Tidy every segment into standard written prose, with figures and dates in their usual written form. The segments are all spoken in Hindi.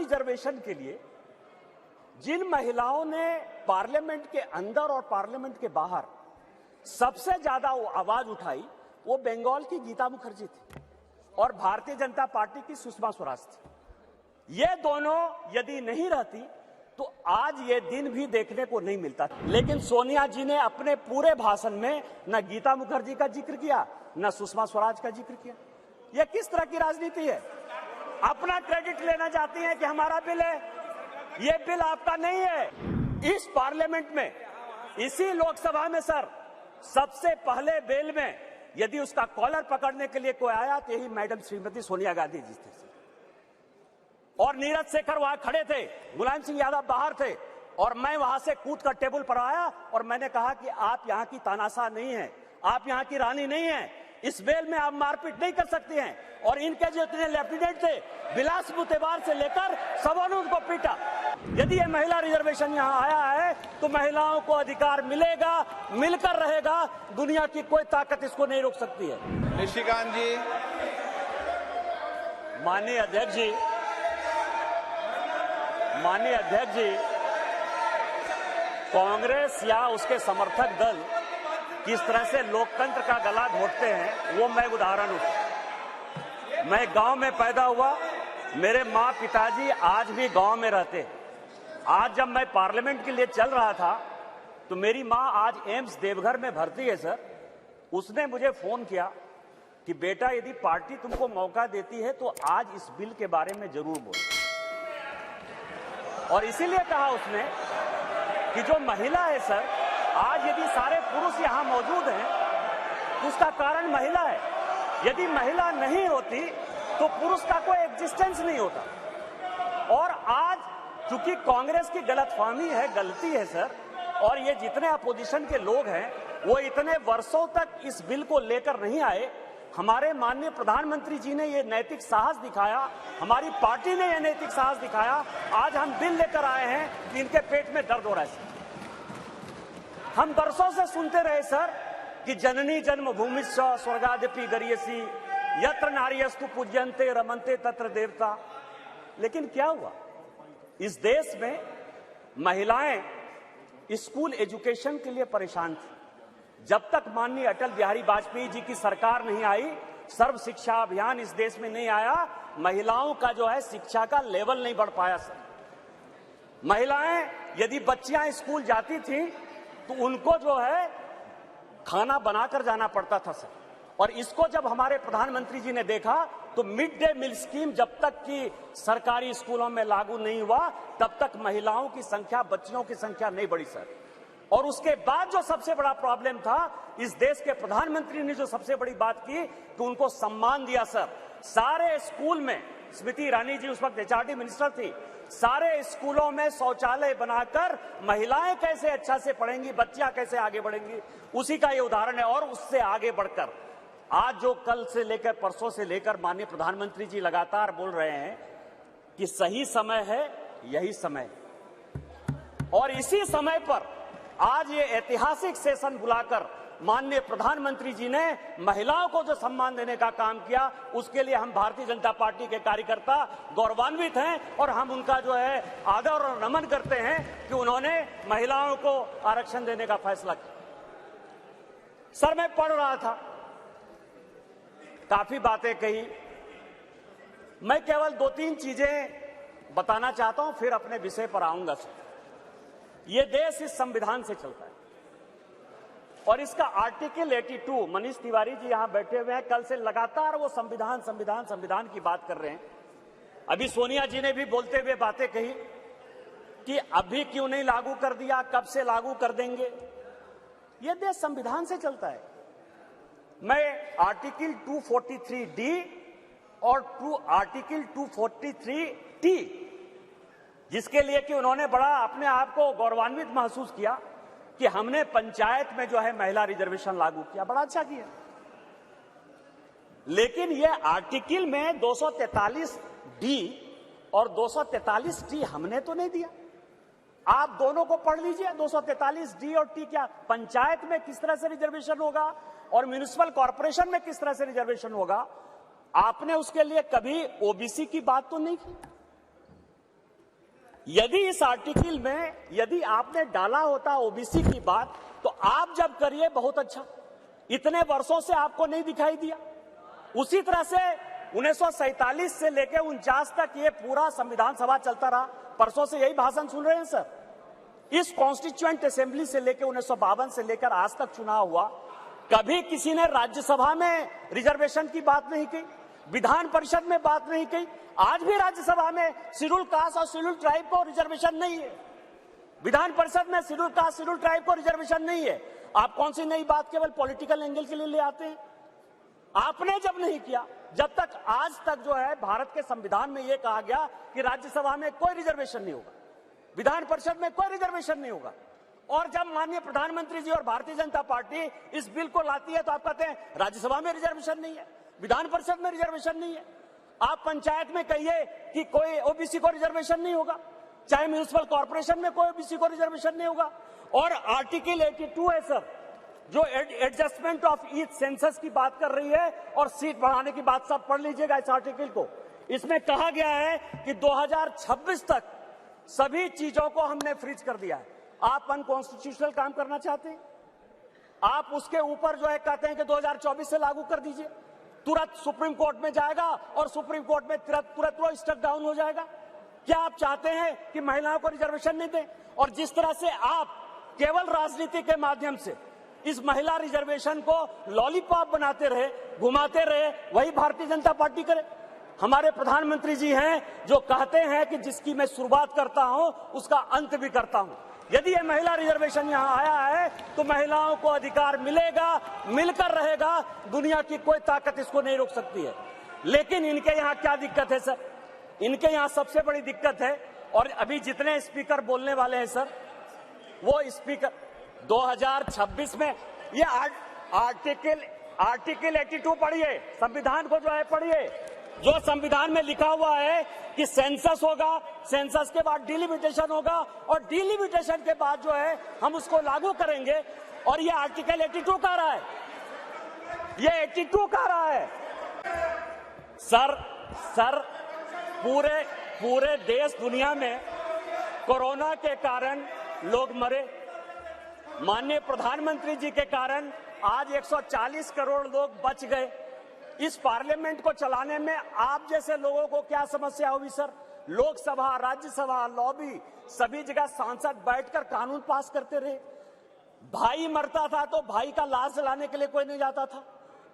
रिजर्वेशन के लिए जिन महिलाओं ने पार्लियामेंट के अंदर और पार्लियामेंट के बाहर सबसे ज्यादा आवाज उठाई, वो बंगाल की गीता मुखर्जी थी और भारतीय जनता पार्टी की सुषमा स्वराज थी। ये दोनों यदि नहीं रहती तो आज ये दिन भी देखने को नहीं मिलता। लेकिन सोनिया जी ने अपने पूरे भाषण में न गीता मुखर्जी का जिक्र किया, न सुषमा स्वराज का जिक्र किया। यह किस तरह की राजनीति है? अपना क्रेडिट लेना चाहती हैं कि हमारा बिल है। ये बिल आपका नहीं है। इस पार्लियामेंट में, इसी लोकसभा में सर, सबसे पहले बिल में यदि उसका कॉलर पकड़ने के लिए कोई आया तो यही मैडम श्रीमती सोनिया गांधी जी थे और नीरज शेखर वहां खड़े थे, मुलायम सिंह यादव बाहर थे और मैं वहां से कूद कर टेबल पर आया और मैंने कहा कि आप यहां की तानाशाह नहीं है, आप यहां की रानी नहीं है, इस बेल में आप मारपीट नहीं कर सकती हैं। और इनके जो इतने लेफ्टिनेंट थे, बिलास मुतेबार से लेकर सबों ने उनको पीटा। यदि ये महिला रिजर्वेशन यहां आया है तो महिलाओं को अधिकार मिलेगा, मिलकर रहेगा। दुनिया की कोई ताकत इसको नहीं रोक सकती है। निशिकांत जी। माननीय अध्यक्ष जी, माननीय अध्यक्ष जी, कांग्रेस या उसके समर्थक दल किस तरह से लोकतंत्र का गला घोटते हैं वो मैं उदाहरण हूं। मैं गांव में पैदा हुआ, मेरे मां पिताजी आज भी गांव में रहते हैं। आज जब मैं पार्लियामेंट के लिए चल रहा था तो मेरी मां आज एम्स देवघर में भर्ती है सर। उसने मुझे फोन किया कि बेटा यदि पार्टी तुमको मौका देती है तो आज इस बिल के बारे में जरूर बोलो। और इसीलिए कहा उसने कि जो महिला है सर, आज यदि सारे पुरुष यहां मौजूद हैं तो उसका कारण महिला है। यदि महिला नहीं होती तो पुरुष का कोई एग्जिस्टेंस नहीं होता। और आज चूंकि कांग्रेस की गलतफहमी है, गलती है सर, और ये जितने अपोजिशन के लोग हैं वो इतने वर्षों तक इस बिल को लेकर नहीं आए। हमारे माननीय प्रधानमंत्री जी ने ये नैतिक साहस दिखाया, हमारी पार्टी ने ये नैतिक साहस दिखाया। आज हम बिल लेकर आए हैं कि इनके पेट में दर्द हो रहा है। हम वर्षों से सुनते रहे सर कि जननी जन्मभूमिश्च स्वर्गादपि गरीयसी, यत्र नार्यस्तु पूज्यन्ते रमन्ते तत्र देवता। लेकिन क्या हुआ? इस देश में महिलाएं स्कूल एजुकेशन के लिए परेशान थी। जब तक माननीय अटल बिहारी वाजपेयी जी की सरकार नहीं आई, सर्व शिक्षा अभियान इस देश में नहीं आया, महिलाओं का जो है शिक्षा का लेवल नहीं बढ़ पाया सर। महिलाएं यदि बच्चियां स्कूल जाती थी तो उनको जो है खाना बनाकर जाना पड़ता था सर। और इसको जब हमारे प्रधानमंत्री जी ने देखा तो मिड डे मील स्कीम जब तक कि सरकारी स्कूलों में लागू नहीं हुआ तब तक महिलाओं की संख्या, बच्चियों की संख्या नहीं बढ़ी सर। और उसके बाद जो सबसे बड़ा प्रॉब्लम था, इस देश के प्रधानमंत्री ने जो सबसे बड़ी बात की कि उनको सम्मान दिया सर। सारे स्कूल में, स्मृति ईरानी जी उस वक्त एचआरडी मिनिस्टर थी, सारे स्कूलों में शौचालय बनाकर महिलाएं कैसे अच्छा से पढ़ेंगी, बच्चियां कैसे आगे बढ़ेंगी, उसी का ये उदाहरण है। और उससे आगे बढ़कर आज जो कल से लेकर परसों से लेकर माननीय प्रधानमंत्री जी लगातार बोल रहे हैं कि सही समय है, यही समय। और इसी समय पर आज ये ऐतिहासिक सेशन बुलाकर माननीय प्रधानमंत्री जी ने महिलाओं को जो सम्मान देने का काम किया, उसके लिए हम भारतीय जनता पार्टी के कार्यकर्ता गौरवान्वित हैं और हम उनका जो है आदर और नमन करते हैं कि उन्होंने महिलाओं को आरक्षण देने का फैसला किया। सर मैं पढ़ रहा था, काफी बातें कही, मैं केवल 2-3 चीजें बताना चाहता हूं, फिर अपने विषय पर आऊंगा सर। ये देश इस संविधान से चलता है और इसका आर्टिकल 82, मनीष तिवारी जी यहां बैठे हुए हैं, कल से लगातार वो संविधान संविधान संविधान की बात कर रहे हैं। अभी सोनिया जी ने भी बोलते हुए बातें कही कि अभी क्यों नहीं लागू कर दिया, कब से लागू कर देंगे। यह देश संविधान से चलता है। मैं आर्टिकल 243D और आर्टिकल 243T, जिसके लिए कि उन्होंने बड़ा अपने आप को गौरवान्वित महसूस किया कि हमने पंचायत में जो है महिला रिजर्वेशन लागू किया, बड़ा अच्छा किया। लेकिन यह आर्टिकल में 243D और 243T हमने तो नहीं दिया। आप दोनों को पढ़ लीजिए, 243D और T क्या पंचायत में किस तरह से रिजर्वेशन होगा और म्युनिसिपल कॉर्पोरेशन में किस तरह से रिजर्वेशन होगा। आपने उसके लिए कभी ओबीसी की बात तो नहीं की। यदि इस आर्टिकल में यदि आपने डाला होता ओबीसी की बात, तो आप जब करिए बहुत अच्छा, इतने वर्षों से आपको नहीं दिखाई दिया। उसी तरह से 1947 से लेकर 49 तक ये पूरा संविधान सभा चलता रहा। परसों से यही भाषण सुन रहे हैं सर। इस कॉन्स्टिट्यूएंट असेंबली से लेकर 1952 से लेकर आज तक चुनाव हुआ, कभी किसी ने राज्यसभा में रिजर्वेशन की बात नहीं की, विधान परिषद में बात नहीं की। आज भी राज्यसभा में शेड्यूल कास्ट और शेड्यूल ट्राइब को रिजर्वेशन नहीं है, विधान परिषद में शेड्यूल कास्ट शेड्यूल ट्राइब को रिजर्वेशन नहीं है। आप कौन सी नई बात केवल पॉलिटिकल एंगल के लिए ले आते हैं? आपने जब नहीं किया, जब तक आज तक जो है भारत के संविधान में यह कहा गया कि राज्यसभा में कोई रिजर्वेशन नहीं होगा, विधान परिषद में कोई रिजर्वेशन नहीं होगा, और जब माननीय प्रधानमंत्री जी और भारतीय जनता पार्टी इस बिल को लाती है तो आप कहते हैं राज्यसभा में रिजर्वेशन नहीं है, विधान परिषद में रिजर्वेशन नहीं है। आप पंचायत में कहिए कि कोई ओबीसी को रिजर्वेशन नहीं होगा, चाहे म्यूनिसिपल कॉर्पोरेशन में कोई ओबीसी को रिजर्वेशन नहीं होगा। और आर्टिकल 82 है सर, जो एडजस्टमेंट ऑफ ईच सेंसस की बात कर रही है और सीट बढ़ाने की बात, सब पढ़ लीजिएगा इस आर्टिकल को। इसमें कहा गया है कि 2026 तक सभी चीजों को हमने फ्रीज कर दिया है। आप अनकॉन्स्टिट्यूशनल काम करना चाहते हैं, आप उसके ऊपर जो है कहते हैं कि 2024 से लागू कर दीजिए, तुरंत सुप्रीम कोर्ट में जाएगा और सुप्रीम कोर्ट में तुरंत स्टक डाउन हो जाएगा। क्या आप चाहते हैं कि महिलाओं को रिजर्वेशन नहीं दें? और जिस तरह से आप केवल राजनीति के माध्यम से इस महिला रिजर्वेशन को लॉलीपॉप बनाते रहे, घुमाते रहे, वही भारतीय जनता पार्टी करे। हमारे प्रधानमंत्री जी हैं जो कहते हैं कि जिसकी मैं शुरुआत करता हूं उसका अंत भी करता हूं। यदि ये महिला रिजर्वेशन यहां आया है तो महिलाओं को अधिकार मिलेगा, मिलकर रहेगा, दुनिया की कोई ताकत इसको नहीं रोक सकती है। लेकिन इनके यहां क्या दिक्कत है सर? इनके यहां सबसे बड़ी दिक्कत है, और अभी जितने स्पीकर बोलने वाले हैं सर, वो स्पीकर 2026 में ये आर्टिकल 82 पढ़िए, संविधान को जो है पढ़िए, जो संविधान में लिखा हुआ है कि सेंसस होगा, सेंसस के बाद डिलिमिटेशन होगा, और डिलिमिटेशन के बाद जो है हम उसको लागू करेंगे। और ये आर्टिकल 82 कह रहा है, ये 82 कह रहा है सर पूरे देश दुनिया में कोरोना के कारण लोग मरे, माननीय प्रधानमंत्री जी के कारण आज 140 करोड़ लोग बच गए। इस पार्लियामेंट को चलाने में आप जैसे लोगों को क्या समस्या हुई सर? लोकसभा, राज्यसभा, लॉबी, सभी जगह सांसद बैठकर कानून पास करते रहे। भाई मरता था तो भाई का लाश जलाने के लिए कोई नहीं जाता था,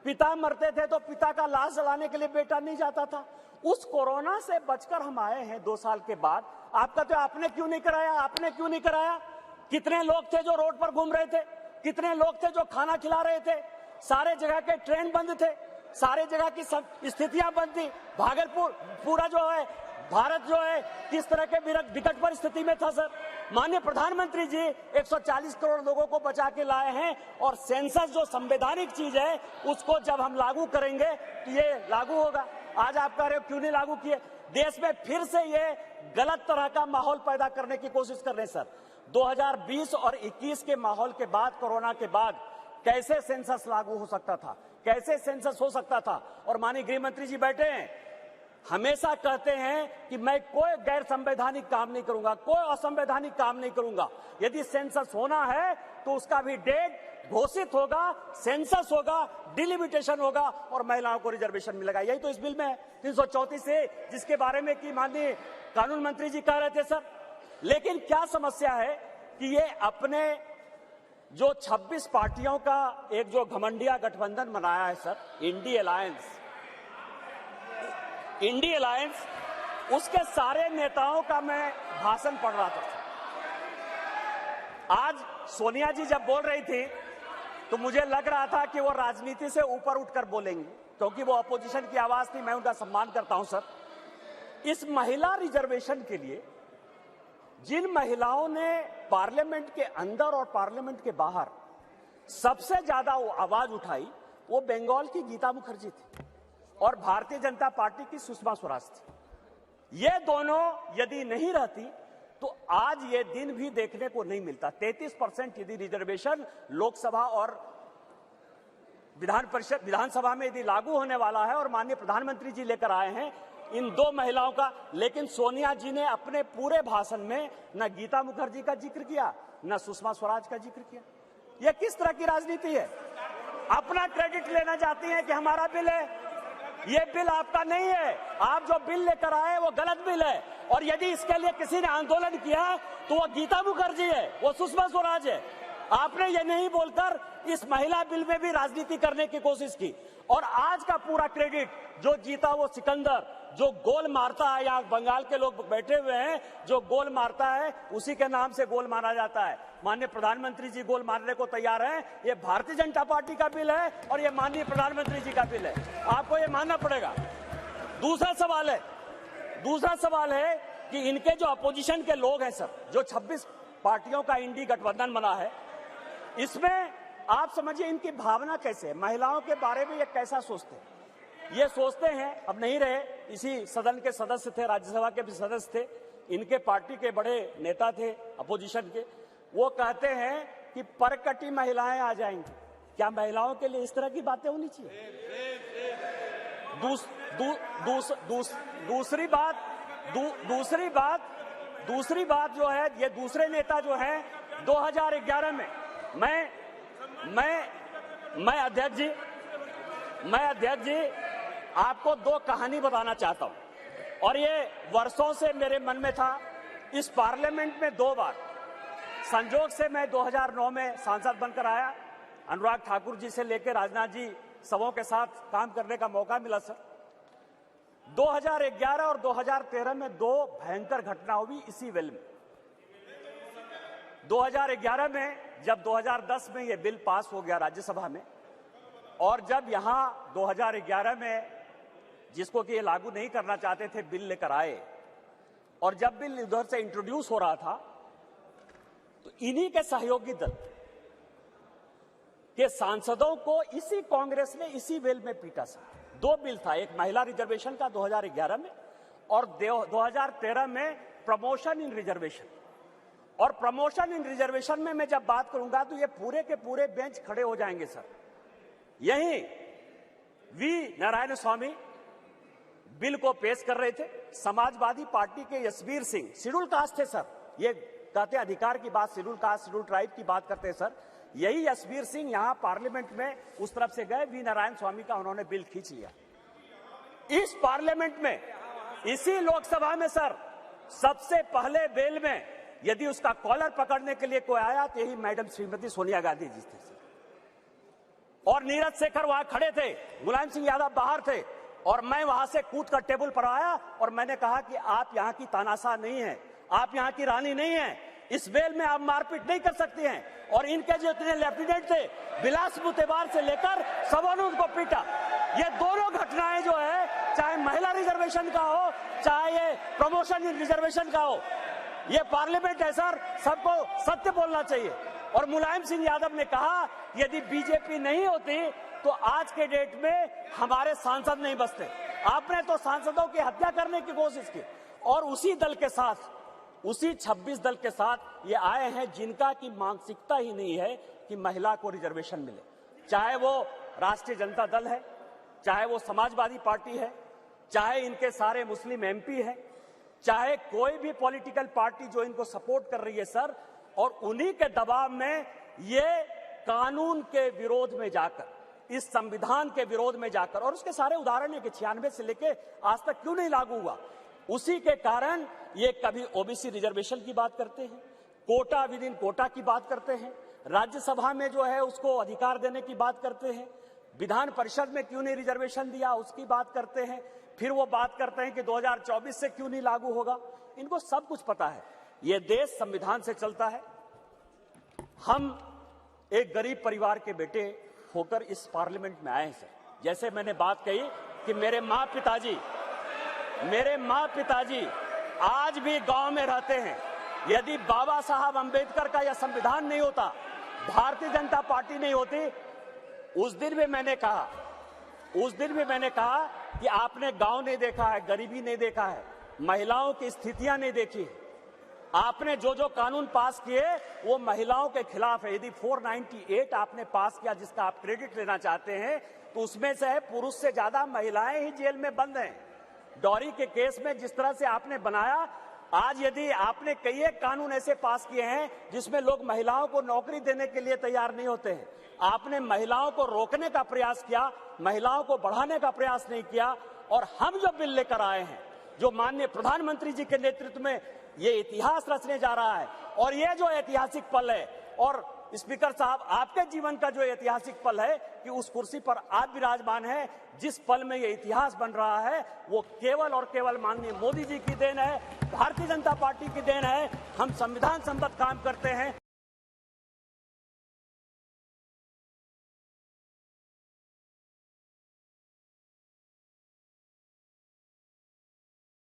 पिता मरते थे तो पिता का लाश जलाने के लिए बेटा नहीं जाता था। उस कोरोना से बचकर हम आए हैं 2 साल के बाद। आप कहते हो आपने क्यों नहीं कराया, आपने क्यों नहीं कराया? कितने लोग थे जो रोड पर घूम रहे थे, कितने लोग थे जो खाना खिला रहे थे, सारे जगह के ट्रेन बंद थे, सारे जगह की सब स्थितियां बंद थी। भागलपुर पूरा जो है भारत जो है किस तरह के विकट परिस्थिति में था सर। माननीय प्रधानमंत्री जी 140 करोड़ लोगों को बचा के लाए हैं, और सेंसस जो संवैधानिक चीज है उसको जब हम लागू करेंगे तो ये लागू होगा। आज आप कह रहे हो क्यों नहीं लागू किए? देश में फिर से ये गलत तरह का माहौल पैदा करने की कोशिश कर रहे हैं सर। 2020 और 21 के माहौल के बाद, कोरोना के बाद कैसे सेंसस लागू हो सकता था, कैसे सेंसस हो सकता था? और माननीय गृह मंत्री जी बैठे हैं, हमेशा कहते हैं कि मैं कोई गैर संवैधानिक काम नहीं करूंगा, कोई असंवैधानिक काम नहीं करूंगा। यदि सेंसस होना है तो उसका भी डेट घोषित होगा, सेंसस होगा, डिलिमिटेशन होगा और महिलाओं को रिजर्वेशन मिलेगा। यही तो इस बिल में है 334 से, जिसके बारे में कि माननीय कानून मंत्री जी कह रहे थे सर। लेकिन क्या समस्या है कि ये अपने जो 26 पार्टियों का एक जो घमंडिया गठबंधन बनाया है सर, इंडी अलायंस, उसके सारे नेताओं का मैं भाषण पढ़ रहा था। आज सोनिया जी जब बोल रही थी तो मुझे लग रहा था कि वो राजनीति से ऊपर उठकर बोलेंगी, क्योंकि वो अपोजिशन की आवाज थी। मैं उनका सम्मान करता हूं सर। इस महिला रिजर्वेशन के लिए जिन महिलाओं ने पार्लियामेंट के अंदर और पार्लियामेंट के बाहर सबसे ज्यादा आवाज उठाई, वो बंगाल की गीता मुखर्जी थी और भारतीय जनता पार्टी की सुषमा स्वराज थी। ये दोनों यदि नहीं रहती तो आज ये दिन भी देखने को नहीं मिलता। 33% यदि रिजर्वेशन लोकसभा और विधानसभा में यदि लागू होने वाला है और माननीय प्रधानमंत्री जी लेकर आए हैं, इन दो महिलाओं का। लेकिन सोनिया जी ने अपने पूरे भाषण में न गीता मुखर्जी का जिक्र किया, न सुषमा स्वराज का जिक्र किया। यह किस तरह की राजनीति है? अपना क्रेडिट लेना चाहती हैं कि हमारा बिल है। ये बिल आपका नहीं है। आप जो बिल लेकर आए वो गलत बिल है। और यदि इसके लिए किसी ने आंदोलन किया तो वो गीता मुखर्जी है, वो सुषमा स्वराज है। आपने ये नहीं बोलकर इस महिला बिल में भी राजनीति करने की कोशिश की। और आज का पूरा क्रेडिट जो जीता वो सिकंदर, जो गोल मारता है, यहाँ बंगाल के लोग बैठे हुए हैं, जो गोल मारता है उसी के नाम से गोल मारा जाता है। माननीय प्रधानमंत्री जी गोल मारने को तैयार हैं। ये भारतीय जनता पार्टी का बिल है और ये माननीय प्रधानमंत्री जी का बिल है, आपको ये मानना पड़ेगा। दूसरा सवाल है कि इनके जो अपोजिशन के लोग हैं सर, जो 26 पार्टियों का इंडी गठबंधन बना है, इसमें आप समझिए इनकी भावना कैसे है, महिलाओं के बारे में ये कैसा सोचते हैं। ये सोचते हैं, अब नहीं रहे, इसी सदन के सदस्य थे, राज्यसभा के भी सदस्य थे, इनके पार्टी के बड़े नेता थे अपोजिशन के, वो कहते हैं कि परकटी महिलाएं आ जाएंगी। क्या महिलाओं के लिए इस तरह की बातें होनी चाहिए? दूसरी बात जो है, ये दूसरे नेता जो है 2011 में मैं अध्यक्ष जी आपको दो कहानी बताना चाहता हूं और ये वर्षों से मेरे मन में था। इस पार्लियामेंट में 2 बार संजोग से मैं 2009 में सांसद बनकर आया, अनुराग ठाकुर जी से लेकर राजनाथ जी सबों के साथ काम करने का मौका मिला सर। 2011 और 2013 में 2 भयंकर घटना हुई इसी वेल में। 2011 में जब 2010 में ये बिल पास हो गया राज्यसभा में, और जब यहां 2011 में जिसको कि ये लागू नहीं करना चाहते थे बिल लेकर आए, और जब बिल उधर से इंट्रोड्यूस हो रहा था तो इन्हीं के सहयोगी दल के सांसदों को इसी कांग्रेस ने इसी वेल में पीटा सर। 2 बिल था, एक महिला रिजर्वेशन का 2011 में और 2013 में प्रमोशन इन रिजर्वेशन। और प्रमोशन इन रिजर्वेशन में मैं जब बात करूंगा तो ये पूरे के पूरे बेंच खड़े हो जाएंगे सर। यही वी नारायण स्वामी बिल को पेश कर रहे थे, समाजवादी पार्टी के यशवीर सिंह, शेड्यूल कास्ट थे सर, ये कहते अधिकार की बात, शेड्यूल कास्ट शेड्यूल ट्राइब की बात करते हैं सर। यही यशवीर सिंह यहां पार्लियामेंट में उस तरफ से गए, वी नारायण स्वामी का उन्होंने बिल खींच लिया। इस पार्लियामेंट में, इसी लोकसभा में सर, सबसे पहले बिल में यदि उसका कॉलर पकड़ने के लिए कोई आया तो यही मैडम श्रीमती सोनिया गांधी जी थे सर। और नीरज शेखर वहां खड़े थे, मुलायम सिंह यादव बाहर थे, और मैं वहां से कूद कर टेबल पर आया और मैंने कहा कि आप यहां की तानाशाह नहीं है, आप यहां की रानी नहीं है, इस बेल में आप मारपीट नहीं कर सकती हैं। और इनके जो इतने लेफ्टिनेंट थे, बिलास मुतेबार से लेकर सबों ने उनको पीटा। ये दोनों घटनाएं जो है, चाहे महिला रिजर्वेशन का हो, चाहे ये प्रमोशन इन रिजर्वेशन का हो, ये पार्लियामेंट है सर, सबको सत्य बोलना चाहिए। और मुलायम सिंह यादव ने कहा यदि बीजेपी नहीं होती तो आज के डेट में हमारे सांसद नहीं बचते। आपने तो सांसदों की हत्या करने की कोशिश की, और उसी दल के साथ, उसी 26 दल के साथ ये आए हैं जिनका की मानसिकता ही नहीं है कि महिला को रिजर्वेशन मिले। चाहे वो राष्ट्रीय जनता दल है, चाहे वो समाजवादी पार्टी है, चाहे इनके सारे मुस्लिम एमपी है, चाहे कोई भी पॉलिटिकल पार्टी जो इनको सपोर्ट कर रही है सर, और उन्हीं के दबाव में ये कानून के विरोध में जाकर, इस संविधान के विरोध में जाकर, और उसके सारे उदाहरण है कि 96 से लेके आज तक क्यों नहीं लागू हुआ, उसी के कारण ये कभी ओबीसी रिजर्वेशन की बात करते हैं, कोटा विद इन कोटा की बात करते हैं, राज्यसभा में जो है उसको अधिकार देने की बात करते हैं, विधान परिषद में क्यों नहीं रिजर्वेशन दिया उसकी बात करते हैं, फिर वो बात करते हैं कि 2024 से क्यों नहीं लागू होगा। इनको सब कुछ पता है, ये देश संविधान से चलता है। हम एक गरीब परिवार के बेटे होकर इस पार्लियामेंट में आए हैं सर। जैसे मैंने बात कही कि मेरे माँ पिताजी आज भी गांव में रहते हैं। यदि बाबा साहब अंबेडकर का यह संविधान नहीं होता, भारतीय जनता पार्टी नहीं होती, उस दिन भी मैंने कहा कि आपने गांव नहीं देखा है, गरीबी नहीं देखा है, महिलाओं की स्थितियां नहीं देखी है। आपने जो जो कानून पास किए वो महिलाओं के खिलाफ है। यदि 498 आपने पास किया जिसका आप क्रेडिट लेना चाहते हैं, तो उसमें से है पुरुष से ज्यादा महिलाएं ही जेल में बंद हैं। डॉरी के केस में जिस तरह से आपने बनाया, आज यदि आपने कई एक कानून ऐसे पास किए हैं जिसमें लोग महिलाओं को नौकरी देने के लिए तैयार नहीं होते हैं, आपने महिलाओं को रोकने का प्रयास किया, महिलाओं को बढ़ाने का प्रयास नहीं किया। और हम जो बिल लेकर आए हैं, जो माननीय प्रधानमंत्री जी के नेतृत्व में ये इतिहास रचने जा रहा है, और ये जो ऐतिहासिक पल है, और स्पीकर साहब आपके जीवन का जो ऐतिहासिक पल है कि उस कुर्सी पर आप विराजमान हैं, जिस पल में ये इतिहास बन रहा है वो केवल और केवल माननीय मोदी जी की देन है, भारतीय जनता पार्टी की देन है। हम संविधान सम्मत काम करते हैं।